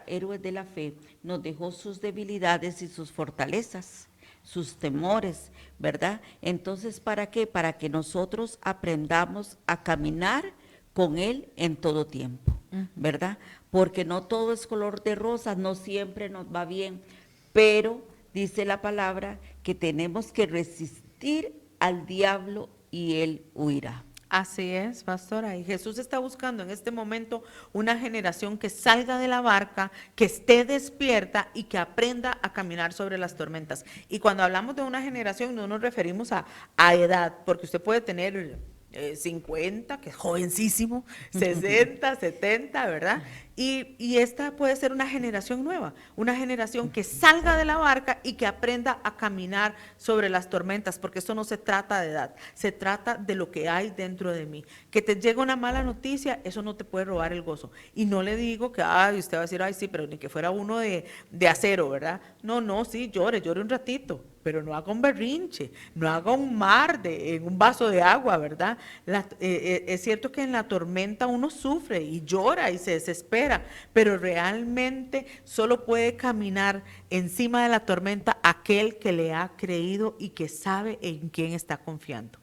héroes de la fe, nos dejó sus debilidades y sus fortalezas, sus temores, ¿verdad? Entonces, ¿para qué? Para que nosotros aprendamos a caminar con Él en todo tiempo, ¿verdad? Porque no todo es color de rosa, no siempre nos va bien, pero dice la palabra que tenemos que resistir al diablo y él huirá. Así es, pastora, y Jesús está buscando en este momento una generación que salga de la barca, que esté despierta y que aprenda a caminar sobre las tormentas. Y cuando hablamos de una generación no nos referimos a edad, porque usted puede tener 50, que es jovencísimo, 60, 70, ¿verdad? Y esta puede ser una generación nueva, una generación que salga de la barca y que aprenda a caminar sobre las tormentas, porque esto no se trata de edad, se trata de lo que hay dentro de mí. Que te llegue una mala noticia, eso no te puede robar el gozo. Y no le digo que, usted va a decir, ay, sí, pero ni que fuera uno de acero, ¿verdad? No, sí, llore un ratito, pero no haga un berrinche, no haga un mar en un vaso de agua, ¿verdad? Es cierto que en la tormenta uno sufre y llora y se desespera, pero realmente solo puede caminar encima de la tormenta aquel que le ha creído y que sabe en quién está confiando.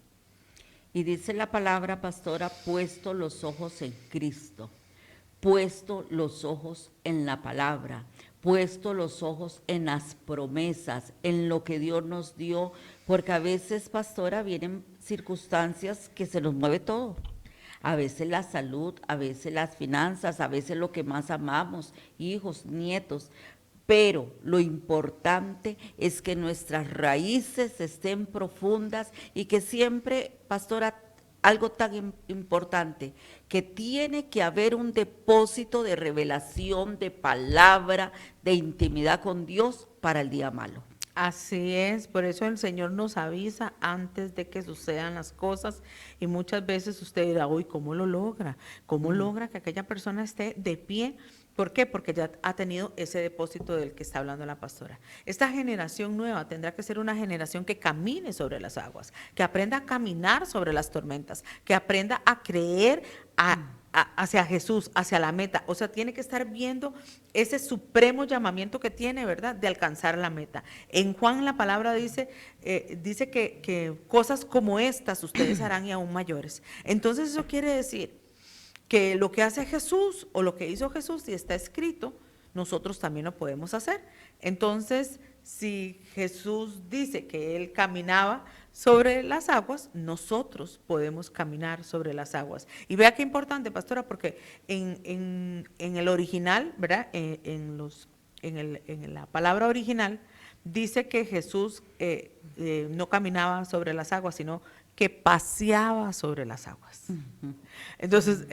Y dice la palabra, pastora, puesto los ojos en Cristo, puesto los ojos en la palabra, puesto los ojos en las promesas, en lo que Dios nos dio, porque a veces, pastora, vienen circunstancias que se nos mueve todo. A veces la salud, a veces las finanzas, a veces lo que más amamos, hijos, nietos. Pero lo importante es que nuestras raíces estén profundas y que siempre, pastora, algo tan importante, que tiene que haber un depósito de revelación, de palabra, de intimidad con Dios para el día malo. Así es, por eso el Señor nos avisa antes de que sucedan las cosas y muchas veces usted dirá, uy, ¿cómo lo logra? ¿Cómo logra que aquella persona esté de pie? ¿Por qué? Porque ya ha tenido ese depósito del que está hablando la pastora. Esta generación nueva tendrá que ser una generación que camine sobre las aguas, que aprenda a caminar sobre las tormentas, que aprenda a creer hacia Jesús, hacia la meta. O sea, tiene que estar viendo ese supremo llamamiento que tiene, ¿verdad?, de alcanzar la meta. En Juan la palabra dice que cosas como estas ustedes harán y aún mayores. Entonces eso quiere decir que lo que hace Jesús o lo que hizo Jesús y está escrito, nosotros también lo podemos hacer. Entonces, si Jesús dice que él caminaba sobre las aguas, nosotros podemos caminar sobre las aguas. Y vea qué importante, pastora, porque en el original, ¿verdad? En la palabra original, dice que Jesús no caminaba sobre las aguas, sino que paseaba sobre las aguas. Entonces,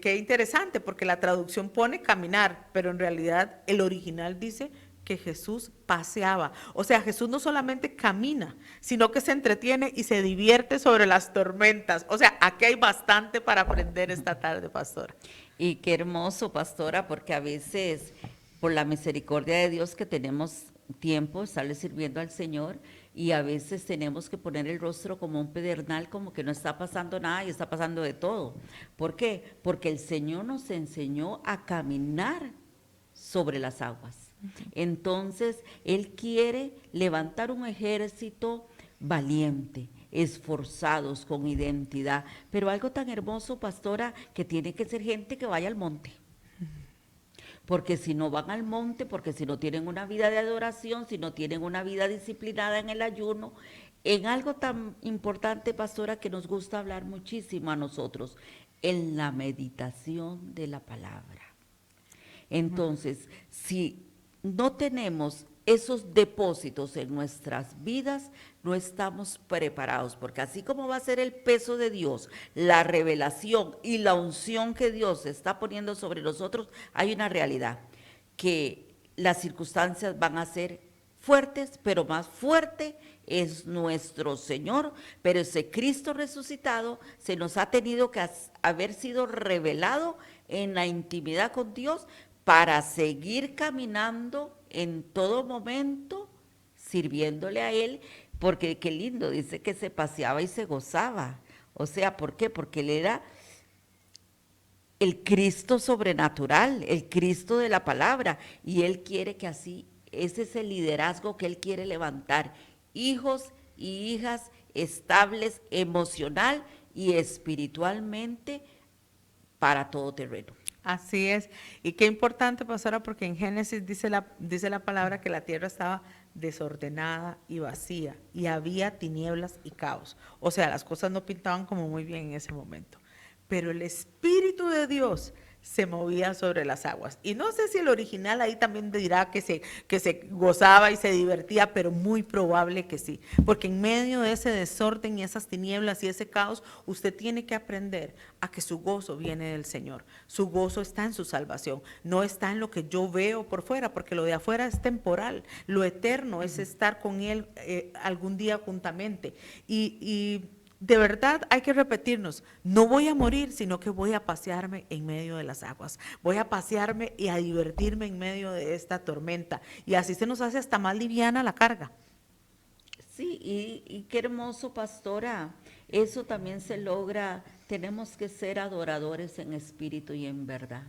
qué interesante, porque la traducción pone caminar, pero en realidad el original dice que Jesús paseaba. O sea, Jesús no solamente camina, sino que se entretiene y se divierte sobre las tormentas. O sea, aquí hay bastante para aprender esta tarde, pastora. Y qué hermoso, pastora, porque a veces, por la misericordia de Dios que tenemos tiempo, estarle sirviendo al Señor, y a veces tenemos que poner el rostro como un pedernal, como que no está pasando nada y está pasando de todo. ¿Por qué? Porque el Señor nos enseñó a caminar sobre las aguas. Entonces, Él quiere levantar un ejército valiente, esforzados, con identidad. Pero algo tan hermoso, pastora, que tiene que ser gente que vaya al monte. Porque si no van al monte, porque si no tienen una vida de adoración, si no tienen una vida disciplinada en el ayuno, en algo tan importante, pastora, que nos gusta hablar muchísimo a nosotros, en la meditación de la palabra. Entonces, si no tenemos esos depósitos en nuestras vidas, no estamos preparados, porque así como va a ser el peso de Dios, la revelación y la unción que Dios está poniendo sobre nosotros, hay una realidad, que las circunstancias van a ser fuertes, pero más fuerte es nuestro Señor, pero ese Cristo resucitado se nos ha tenido que haber sido revelado en la intimidad con Dios para seguir caminando en todo momento, sirviéndole a Él, porque qué lindo, dice que se paseaba y se gozaba. O sea, ¿por qué? Porque Él era el Cristo sobrenatural, el Cristo de la palabra, y Él quiere que así, ese es el liderazgo que Él quiere levantar, hijos y hijas estables emocional y espiritualmente para todo terreno. Así es. Y qué importante, pastora, porque en Génesis dice la palabra que la tierra estaba desordenada y vacía y había tinieblas y caos. O sea, las cosas no pintaban como muy bien en ese momento. Pero el Espíritu de Dios se movía sobre las aguas. Y no sé si el original ahí también dirá que se gozaba y se divertía, pero muy probable que sí. Porque en medio de ese desorden y esas tinieblas y ese caos, usted tiene que aprender a que su gozo viene del Señor. Su gozo está en su salvación, no está en lo que yo veo por fuera, porque lo de afuera es temporal. Lo eterno es estar con Él algún día juntamente. Y de verdad hay que repetirnos, no voy a morir, sino que voy a pasearme en medio de las aguas, voy a pasearme y a divertirme en medio de esta tormenta, y así se nos hace hasta más liviana la carga. Sí, y qué hermoso, pastora, eso también se logra, tenemos que ser adoradores en espíritu y en verdad.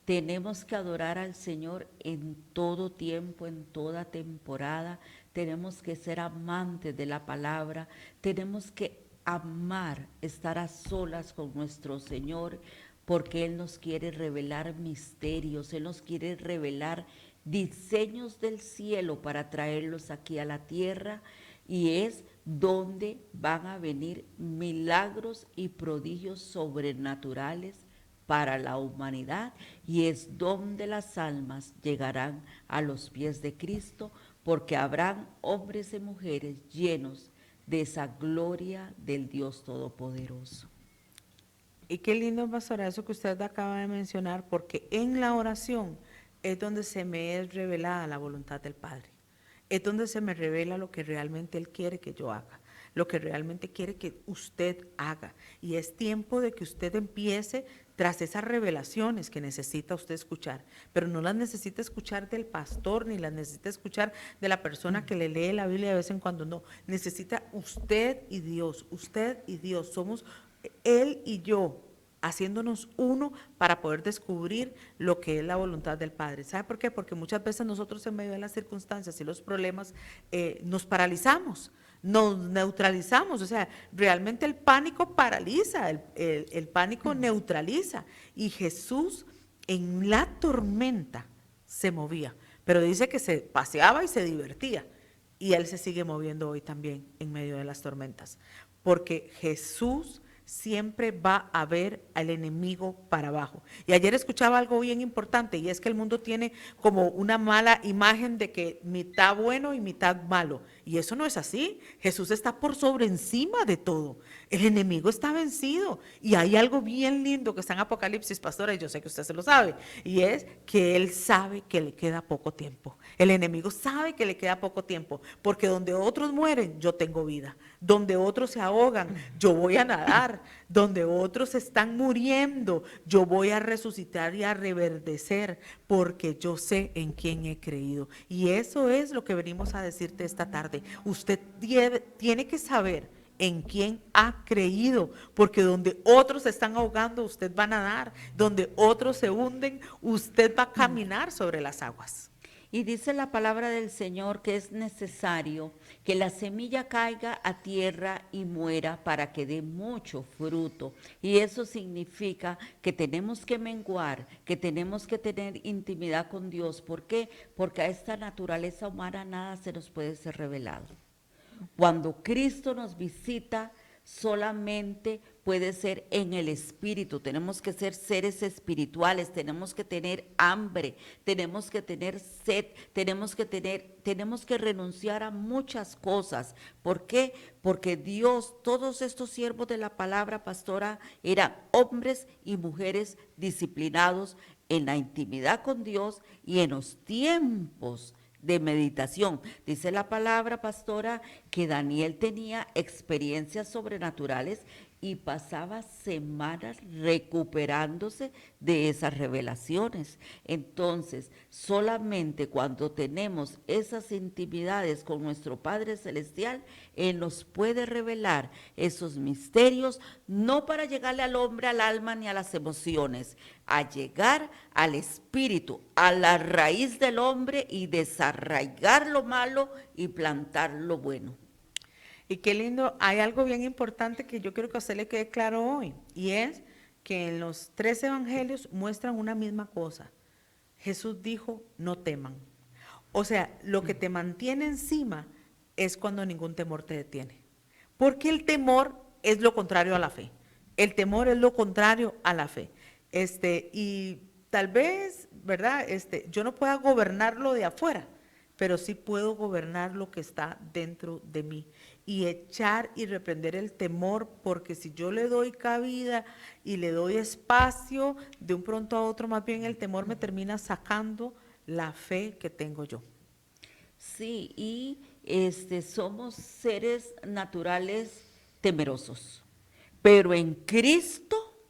Tenemos que adorar al Señor en todo tiempo, en toda temporada, tenemos que ser amantes de la palabra, tenemos que amar, estar a solas con nuestro Señor, porque Él nos quiere revelar misterios, Él nos quiere revelar diseños del cielo para traerlos aquí a la tierra, y es donde van a venir milagros y prodigios sobrenaturales para la humanidad, y es donde las almas llegarán a los pies de Cristo, porque habrán hombres y mujeres llenos de esa gloria del Dios Todopoderoso. Y qué lindo, pastora, eso que usted acaba de mencionar, porque en la oración es donde se me es revelada la voluntad del Padre. es donde se me revela lo que realmente Él quiere que yo haga, lo que realmente quiere que usted haga. Y es tiempo de que usted empiece tras esas revelaciones que necesita usted escuchar, pero no las necesita escuchar del pastor, ni las necesita escuchar de la persona que le lee la Biblia de vez en cuando, no. Necesita usted y Dios, somos Él y yo, haciéndonos uno para poder descubrir lo que es la voluntad del Padre. ¿Sabe por qué? Porque muchas veces nosotros en medio de las circunstancias y los problemas nos paralizamos, nos neutralizamos, o sea, realmente el pánico paraliza, el pánico neutraliza, y Jesús en la tormenta se movía, pero dice que se paseaba y se divertía, y Él se sigue moviendo hoy también en medio de las tormentas, porque Jesús siempre va a ver al enemigo para abajo. Y ayer escuchaba algo bien importante, y es que el mundo tiene como una mala imagen de que mitad bueno y mitad malo, y eso no es así. Jesús está por sobre encima de todo. El enemigo está vencido, y hay algo bien lindo que está en Apocalipsis, pastora, y yo sé que usted se lo sabe, y es que Él sabe que le queda poco tiempo. El enemigo sabe que le queda poco tiempo, porque donde otros mueren, yo tengo vida. Donde otros se ahogan, yo voy a nadar. Donde otros están muriendo, yo voy a resucitar y a reverdecer, porque yo sé en quién he creído. Y eso es lo que venimos a decirte esta tarde. Usted tiene que saber en quién ha creído, porque donde otros se están ahogando, usted va a nadar. Donde otros se hunden, usted va a caminar sobre las aguas. Y dice la palabra del Señor que es necesario que la semilla caiga a tierra y muera para que dé mucho fruto. Y eso significa que tenemos que menguar, que tenemos que tener intimidad con Dios. ¿Por qué? Porque a esta naturaleza humana nada se nos puede ser revelado. Cuando Cristo nos visita, solamente puede ser en el espíritu. Tenemos que ser seres espirituales, tenemos que tener hambre, tenemos que tener sed, tenemos que renunciar a muchas cosas. ¿Por qué? Porque Dios, todos estos siervos de la palabra, pastora, eran hombres y mujeres disciplinados en la intimidad con Dios y en los tiempos de meditación. Dice la palabra, pastora, que Daniel tenía experiencias sobrenaturales y pasaba semanas recuperándose de esas revelaciones. Entonces, solamente cuando tenemos esas intimidades con nuestro Padre Celestial, Él nos puede revelar esos misterios, no para llegarle al hombre, al alma ni a las emociones, a llegar al espíritu, a la raíz del hombre y desarraigar lo malo y plantar lo bueno. Y qué lindo, hay algo bien importante que yo quiero que a usted le quede claro hoy, y es que en los 3 evangelios muestran una misma cosa. Jesús dijo, no teman. O sea, lo que te mantiene encima es cuando ningún temor te detiene. Porque el temor es lo contrario a la fe. El temor es lo contrario a la fe. Y tal vez, ¿verdad? Yo no pueda gobernar lo de afuera, pero sí puedo gobernar lo que está dentro de mí y echar y reprender el temor, porque si yo le doy cabida y le doy espacio, de un pronto a otro, más bien el temor me termina sacando la fe que tengo yo. Sí, y somos seres naturales temerosos, pero en Cristo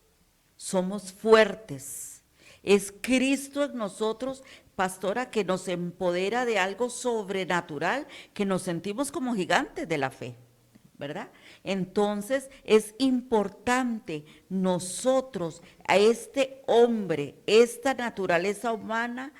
somos fuertes. Es Cristo en nosotros, pastora, que nos empodera de algo sobrenatural, que nos sentimos como gigantes de la fe, ¿verdad? Entonces es importante nosotros, a este hombre, esta naturaleza humana,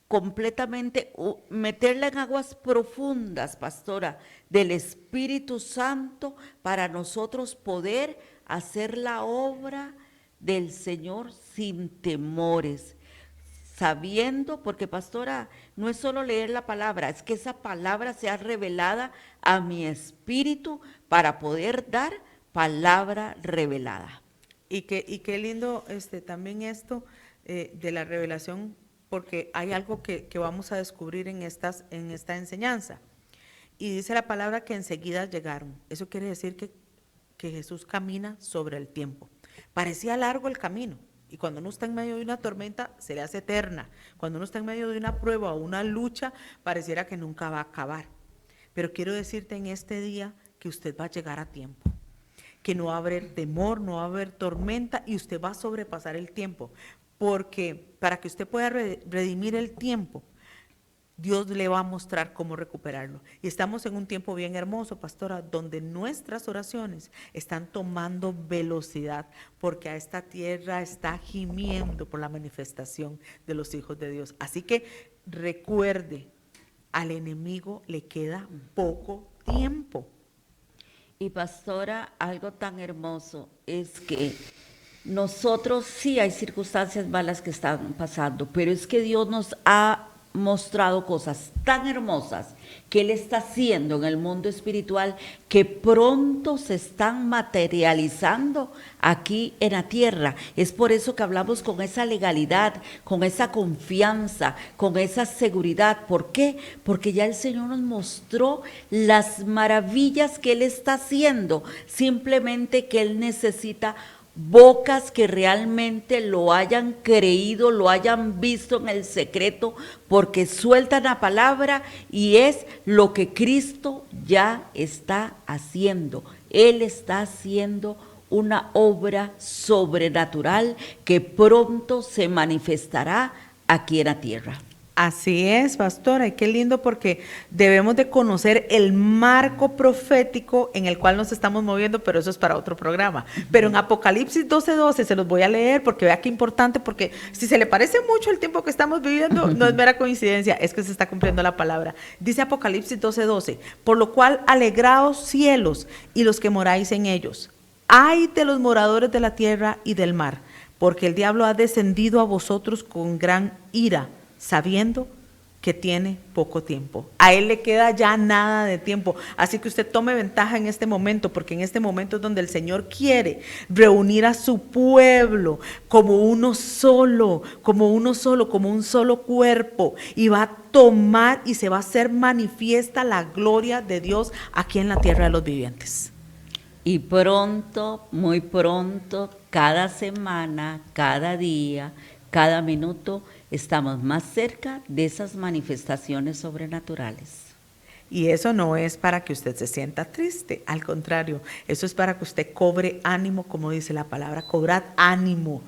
completamente meterla en aguas profundas, pastora, del Espíritu Santo, para nosotros poder hacer la obra del Señor sin temores, sabiendo, porque pastora, no es solo leer la palabra, es que esa palabra sea revelada a mi espíritu para poder dar palabra revelada. Y qué lindo también esto de la revelación, porque hay algo que vamos a descubrir en esta enseñanza. Y dice la palabra que enseguida llegaron. Eso quiere decir que Jesús camina sobre el tiempo. Parecía largo el camino, Y cuando uno está en medio de una tormenta, se le hace eterna. Cuando uno está en medio de una prueba o una lucha, pareciera que nunca va a acabar. Pero quiero decirte en este día que usted va a llegar a tiempo, que no va a haber temor, no va a haber tormenta y usted va a sobrepasar el tiempo. Porque para que usted pueda redimir el tiempo, Dios le va a mostrar cómo recuperarlo. Y estamos en un tiempo bien hermoso, pastora, donde nuestras oraciones están tomando velocidad, porque a esta tierra está gimiendo por la manifestación de los hijos de Dios. Así que recuerde, al enemigo le queda poco tiempo. Y pastora, algo tan hermoso es que nosotros sí hay circunstancias malas que están pasando, pero es que Dios nos ha mostrado cosas tan hermosas que Él está haciendo en el mundo espiritual que pronto se están materializando aquí en la tierra. Es por eso que hablamos con esa legalidad, con esa confianza, con esa seguridad. ¿Por qué? Porque ya el Señor nos mostró las maravillas que Él está haciendo, simplemente que Él necesita bocas que realmente lo hayan creído, lo hayan visto en el secreto, porque sueltan la palabra y es lo que Cristo ya está haciendo. Él está haciendo una obra sobrenatural que pronto se manifestará aquí en la tierra. Así es, pastora, y qué lindo porque debemos de conocer el marco profético en el cual nos estamos moviendo, pero eso es para otro programa. Pero en Apocalipsis 12:12 se los voy a leer porque vea qué importante, porque si se le parece mucho el tiempo que estamos viviendo, no es mera coincidencia, es que se está cumpliendo la palabra. Dice Apocalipsis 12:12, por lo cual alegraos cielos y los que moráis en ellos. Ay de los moradores de la tierra y del mar, porque el diablo ha descendido a vosotros con gran ira, sabiendo que tiene poco tiempo. A él le queda ya nada de tiempo. Así que usted tome ventaja en este momento, porque en este momento es donde el Señor quiere reunir a su pueblo como uno solo, como un solo cuerpo, y va a tomar y se va a hacer manifiesta la gloria de Dios aquí en la tierra de los vivientes. Y pronto, muy pronto, cada semana, cada día, cada minuto, estamos más cerca de esas manifestaciones sobrenaturales. Y eso no es para que usted se sienta triste, al contrario, eso es para que usted cobre ánimo, como dice la palabra, cobrad ánimo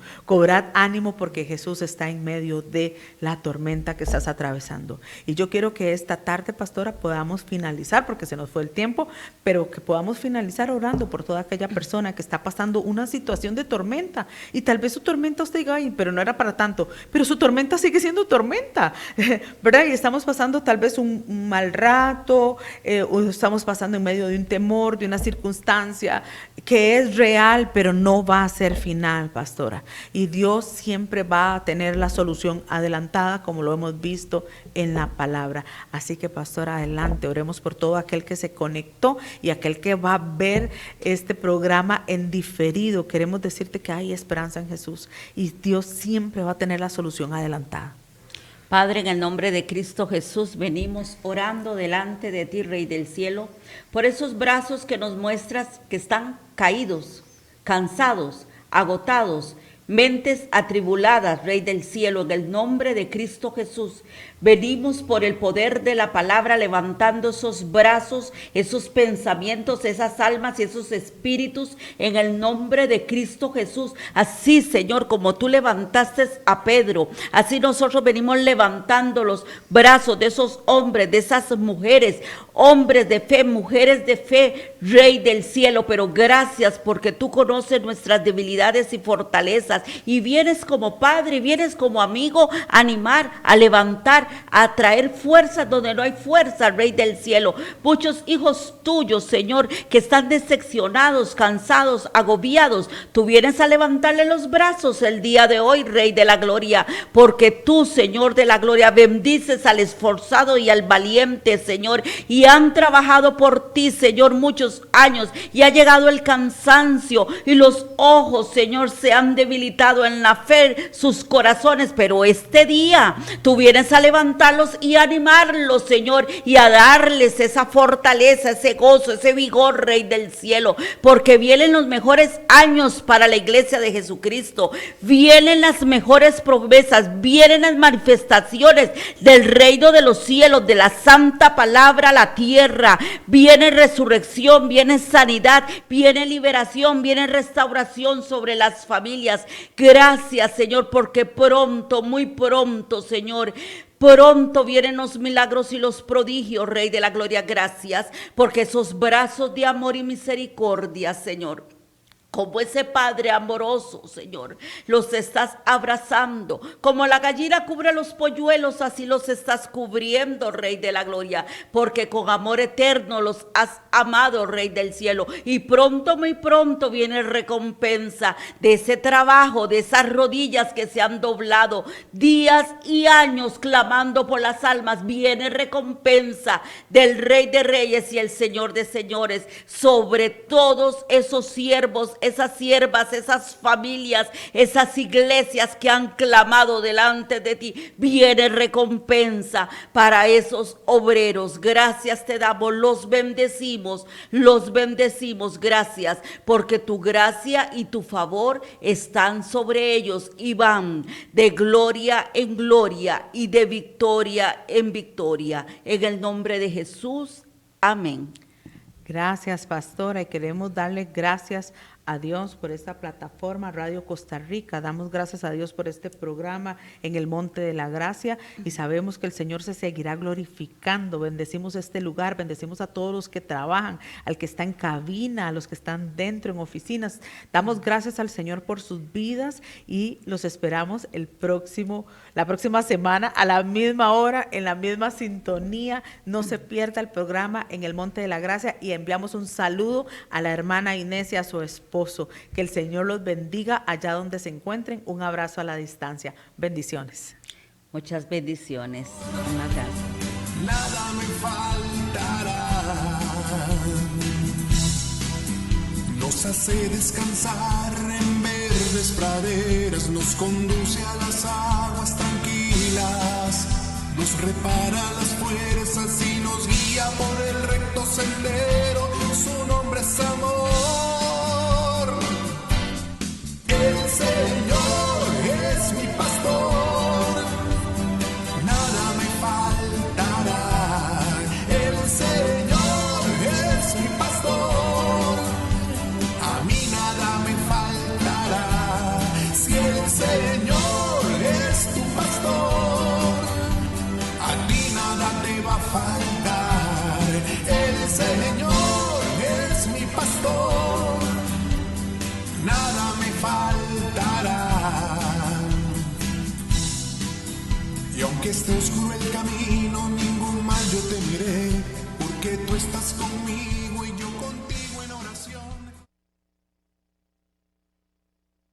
porque Jesús está en medio de la tormenta que estás atravesando. Y yo quiero que esta tarde, pastora, podamos finalizar, porque se nos fue el tiempo, pero que podamos finalizar orando por toda aquella persona que está pasando una situación de tormenta, y tal vez su tormenta usted diga, ay, pero no era para tanto, pero su tormenta sigue siendo tormenta, ¿verdad? Y estamos pasando tal vez un mal rato, o estamos pasando en medio de un temor, de una circunstancia que es real, pero no va a ser final, pastora. Y Dios siempre va a tener la solución adelantada, como lo hemos visto en la palabra. Así que, pastora, adelante, oremos por todo aquel que se conectó y aquel que va a ver este programa en diferido. Queremos decirte que hay esperanza en Jesús y Dios siempre va a tener la solución adelantada. Padre, en el nombre de Cristo Jesús, venimos orando delante de ti, Rey del Cielo, por esos brazos que nos muestras que están caídos, cansados, agotados, mentes atribuladas, Rey del Cielo, en el nombre de Cristo Jesús. Venimos por el poder de la palabra levantando esos brazos, esos pensamientos, esas almas y esos espíritus en el nombre de Cristo Jesús. Así, Señor, como tú levantaste a Pedro, así nosotros venimos levantando los brazos de esos hombres, de esas mujeres, hombres de fe, mujeres de fe, Rey del Cielo. Pero gracias porque tú conoces nuestras debilidades y fortalezas y vienes como Padre, vienes como amigo a animar, a levantar, a traer fuerza donde no hay fuerza, Rey del Cielo. Muchos hijos tuyos, Señor, que están decepcionados, cansados, agobiados, tú vienes a levantarle los brazos el día de hoy, Rey de la Gloria, porque tú, Señor de la Gloria, bendices al esforzado y al valiente, Señor, y han trabajado por ti, Señor, muchos años, y ha llegado el cansancio y los ojos, Señor, se han debilitado en la fe, sus corazones, pero este día tú vienes a levantar levantarlos y animarlos, Señor, y a darles esa fortaleza, ese gozo, ese vigor, Rey del cielo, porque vienen los mejores años para la iglesia de Jesucristo, vienen las mejores promesas, vienen las manifestaciones del reino de los cielos, de la santa palabra a la tierra, viene resurrección, viene sanidad, viene liberación, viene restauración sobre las familias. Gracias, Señor, porque pronto, muy pronto, Señor, pronto vienen los milagros y los prodigios, Rey de la gloria. Gracias, porque esos brazos de amor y misericordia, Señor, como ese Padre amoroso, Señor, los estás abrazando. Como la gallina cubre los polluelos, así los estás cubriendo, Rey de la gloria, porque con amor eterno los has amado, Rey del cielo. Y pronto, muy pronto, viene recompensa de ese trabajo, de esas rodillas que se han doblado, días y años clamando por las almas. Viene recompensa del Rey de reyes y el Señor de señores sobre todos esos siervos, esas siervas, esas familias, esas iglesias que han clamado delante de ti. Viene recompensa para esos obreros. Gracias te damos, los bendecimos, gracias, porque tu gracia y tu favor están sobre ellos y van de gloria en gloria y de victoria en victoria. En el nombre de Jesús, amén. Gracias, pastora, y queremos darle gracias a Dios por esta plataforma Radio Costa Rica. Damos gracias a Dios por este programa en el Monte de la Gracia y sabemos que el Señor se seguirá glorificando. Bendecimos este lugar, bendecimos a todos los que trabajan, al que está en cabina, a los que están dentro en oficinas. Damos gracias al Señor por sus vidas y los esperamos la próxima semana a la misma hora, en la misma sintonía. No se pierda el programa en el Monte de la Gracia y enviamos un saludo a la hermana Inés y a su esposo. Que el Señor los bendiga allá donde se encuentren. Un abrazo a la distancia. Bendiciones. Muchas bendiciones. Un abrazo. Nada me faltará. Nos hace descansar en verdes praderas, nos conduce a las aguas tranquilas, nos repara las fuerzas y nos guía por el recto sendero. Su nombre es amor. El Señor es mi pastor, nada me faltará. El Señor es mi pastor, a mí nada me faltará. Si el Señor es tu pastor, a ti nada te va a faltar. El Señor es mi pastor, nada me faltará. Y aunque esté oscuro el camino, ningún mal yo temeré, porque tú estás conmigo.